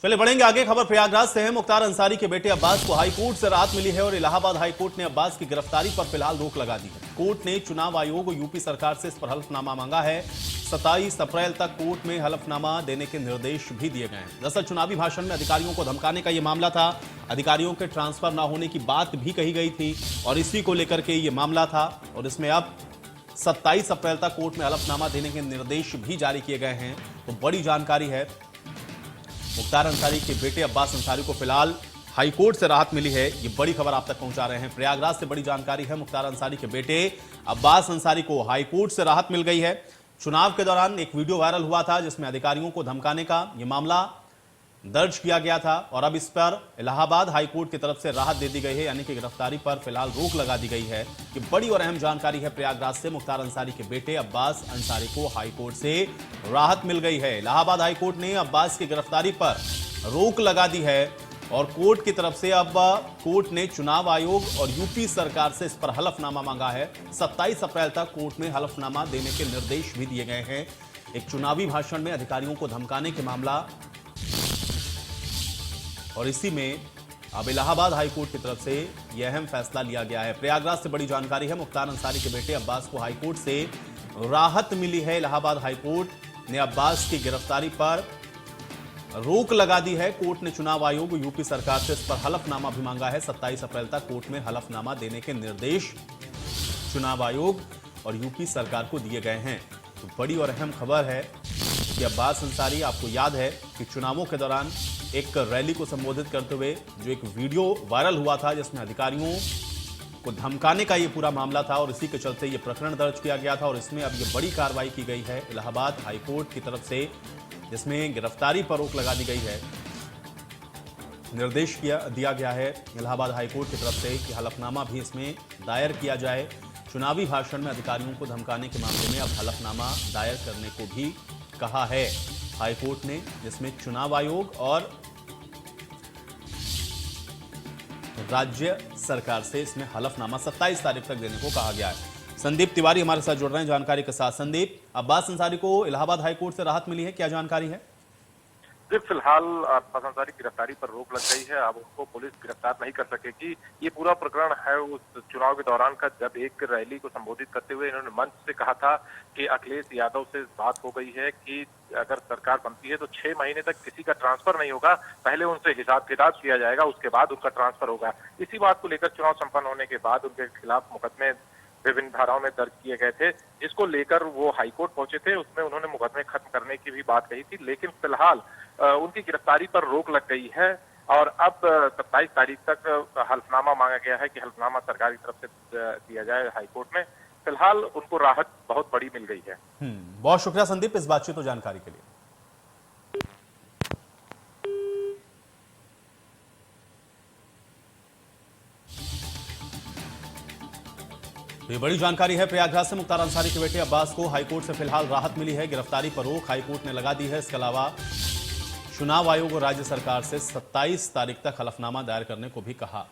चलिए बढ़ेंगे आगे। खबर प्रयागराज से है। मुख्तार अंसारी के बेटे अब्बास को हाईकोर्ट से राहत मिली है और इलाहाबाद हाईकोर्ट ने अब्बास की गिरफ्तारी पर फिलहाल रोक लगा दी है। कोर्ट ने चुनाव आयोग और यूपी सरकार से इस पर हलफनामा मांगा है। 27 अप्रैल तक कोर्ट में हलफनामा देने के निर्देश भी दिए गए हैं। दरअसल चुनावी भाषण में अधिकारियों को धमकाने का यह मामला था। अधिकारियों के ट्रांसफर न होने की बात भी कही गई थी और इसी को लेकर के यह मामला था और इसमें अब 27 अप्रैल तक कोर्ट में हलफनामा देने के निर्देश भी जारी किए गए हैं। तो बड़ी जानकारी है। मुख्तार अंसारी के बेटे अब्बास अंसारी को फिलहाल हाईकोर्ट से राहत मिली है। ये बड़ी खबर आप तक पहुंचा रहे हैं। प्रयागराज से बड़ी जानकारी है। मुख्तार अंसारी के बेटे अब्बास अंसारी को हाईकोर्ट से राहत मिल गई है। चुनाव के दौरान एक वीडियो वायरल हुआ था जिसमें अधिकारियों को धमकाने का यह मामला दर्ज किया गया था और अब इस पर इलाहाबाद हाईकोर्ट की तरफ से राहत दे दी गई है, यानी कि गिरफ्तारी पर फिलहाल रोक लगा दी गई है। ये बड़ी और अहम जानकारी है। प्रयागराज से मुख्तार अंसारी के बेटे अब्बास अंसारी को हाईकोर्ट से राहत मिल गई है। इलाहाबाद हाईकोर्ट ने अब्बास की गिरफ्तारी पर रोक लगा दी है और कोर्ट की तरफ से अब कोर्ट ने चुनाव आयोग और यूपी सरकार से इस पर हलफनामा मांगा है। 27 अप्रैल तक कोर्ट में हलफनामा देने के निर्देश भी दिए गए हैं। एक चुनावी भाषण में अधिकारियों को धमकाने के मामला और इसी में अब इलाहाबाद हाईकोर्ट की तरफ से यह अहम फैसला लिया गया है। प्रयागराज से बड़ी जानकारी है। मुख्तार अंसारी के बेटे अब्बास को हाईकोर्ट से राहत मिली है। इलाहाबाद हाईकोर्ट ने अब्बास की गिरफ्तारी पर रोक लगा दी है। कोर्ट ने चुनाव आयोग और यूपी सरकार से इस पर हलफनामा भी मांगा है। 27 अप्रैल तक कोर्ट में हलफनामा देने के निर्देश चुनाव आयोग और यूपी सरकार को दिए गए हैं। तो बड़ी और अहम खबर है कि अब्बास अंसारी, आपको याद है कि चुनावों के दौरान एक रैली को संबोधित करते हुए जो एक वीडियो वायरल हुआ था जिसमें अधिकारियों को धमकाने का ये पूरा मामला था और इसी के चलते ये प्रकरण दर्ज किया गया था और इसमें अब ये बड़ी कार्रवाई की गई है इलाहाबाद हाईकोर्ट की तरफ से, जिसमें गिरफ्तारी पर रोक लगा दी गई है। निर्देश दिया गया है इलाहाबाद हाईकोर्ट की तरफ से कि हलफनामा भी इसमें दायर किया जाए। चुनावी भाषण में अधिकारियों को धमकाने के मामले में अब हलफनामा दायर करने को भी कहा है हाईकोर्ट ने, जिसमें चुनाव आयोग और राज्य सरकार से इसमें हलफनामा 27 तारीख तक देने को कहा गया है। संदीप तिवारी हमारे साथ जुड़ रहे हैं जानकारी के साथ। संदीप, अब्बास अंसारी को इलाहाबाद हाईकोर्ट से राहत मिली है, क्या जानकारी है? जी, फिलहाल अब्बास अंसारी की गिरफ्तारी पर रोक लग गई है। अब उनको पुलिस गिरफ्तार नहीं कर सकेगी। ये पूरा प्रकरण है उस चुनाव के दौरान का, जब एक रैली को संबोधित करते हुए इन्होंने मंच से कहा था कि अखिलेश यादव से बात हो गई है कि अगर सरकार बनती है तो 6 महीने तक किसी का ट्रांसफर नहीं होगा, पहले उनसे हिसाब किताब किया जाएगा, उसके बाद उनका ट्रांसफर होगा। इसी बात को लेकर चुनाव संपन्न होने के बाद उनके खिलाफ मुकदमे विभिन्न धाराओं में दर्ज किए गए थे, जिसको लेकर वो हाईकोर्ट पहुंचे थे। उसमें उन्होंने मुकदमे खत्म करने की भी बात कही थी, लेकिन फिलहाल उनकी गिरफ्तारी पर रोक लग गई है और अब 27 तारीख तक हलफनामा मांगा गया है कि हलफनामा सरकार की तरफ से दिया जाए हाईकोर्ट में। फिलहाल उनको राहत बहुत बड़ी मिल गई है। बहुत शुक्रिया संदीप इस बातचीत और जानकारी के लिए। ये बड़ी जानकारी है। प्रयागराज से मुख्तार अंसारी के बेटे अब्बास को हाईकोर्ट से फिलहाल राहत मिली है। गिरफ्तारी पर रोक हाईकोर्ट ने लगा दी है। इसके अलावा चुनाव आयोग और राज्य सरकार से 27 तारीख तक हलफनामा दायर करने को भी कहा